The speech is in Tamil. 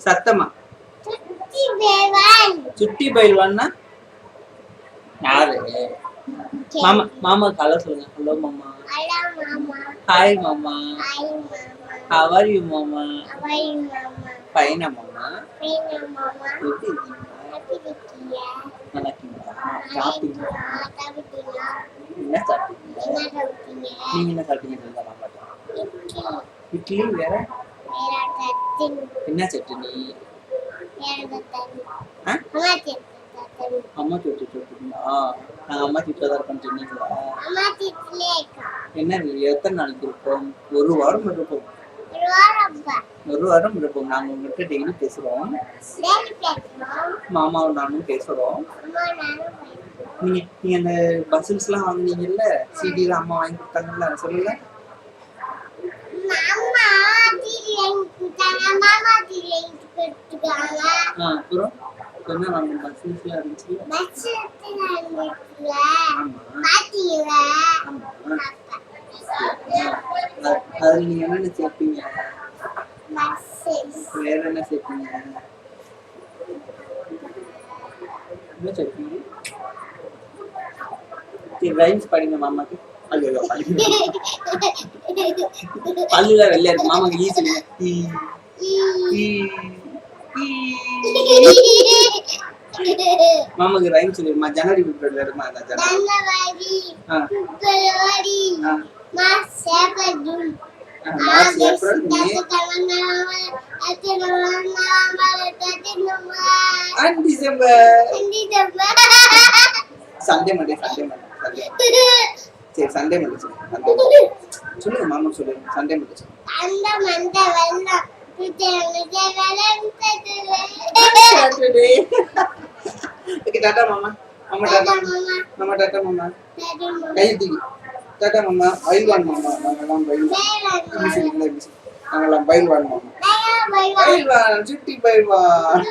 சத்தமா சுட்டி பயில்வான்னா யாரு? மாமா மாமா கலர் சொல்லுங்க. ஹலோ மாமா. ஹாய் மாமா. How are you மாமா? ஃபைனா மாமா. எப்படி இருக்கீங்க? நல்லா இருக்கீங்களா? சாப்பிட்டீங்களா? என்ன சாப்பிட்டீங்க? நீங்க என்ன சாப்பிட்டீங்க சொல்லுங்க மாமா. இட்லி வேற என்ன சட்னி? அம்மா சட்னி சொல்றீங்களா? நாங்க அம்மா சட்னி தான் இருக்கோம்னு சொன்னீங்களா? என்ன எத்தனை நாளைக்கு இருப்போம்? ஒரு வாரம் இருப்போம். ஒரு வாரம் இருப்போம். நாங்க உங்ககிட்ட டெய்லி பேசுறோம். மாமாவும் நானும் பேசுறோம். நீங்க அந்த பசில்ஸ் எல்லாம் வாங்குனீங்கல்ல, சிடி எல்லாம் அம்மா வாங்கி கொடுத்தாங்கல்ல, சொல்லுங்க. அப்புறம் என்ன வாங்க பசில்ஸ் எல்லாம் இருந்துச்சு. அதுல நீங்க என்னென்ன சேர்ப்பீங்க? வேற என்ன சேர்ப்பீங்க? என்ன சேர்ப்பீங்க? ரைம்ஸ் படிங்க மாமாக்கு. ஐயோ பல்லுல வெள்ளையா இருக்கு மாமாக்கு. ஈ சொல்லுங்க. மாமாக்கு ரைம் சொல்லுமா. ஜனவரி பிப்ரவரி வருமா? January March April May and December. Sunday Monday சரி சண்டே மண்டே சொல்லுங்க மாமா சொல்லுங்க. சண்டே மண்டே சொல்லுங்க. ஓகே டாடா மாமா. மாமா டாடா. மாமா டாடா மாமா. கை தூக்கி டாடா மாமா. பயில்வான் மாமா. நாங்கெல்லாம் பயில்வான். நாங்கெல்லாம் பயில்வான் மாமா. பயில்வான் சுட்டி பயில்வான்.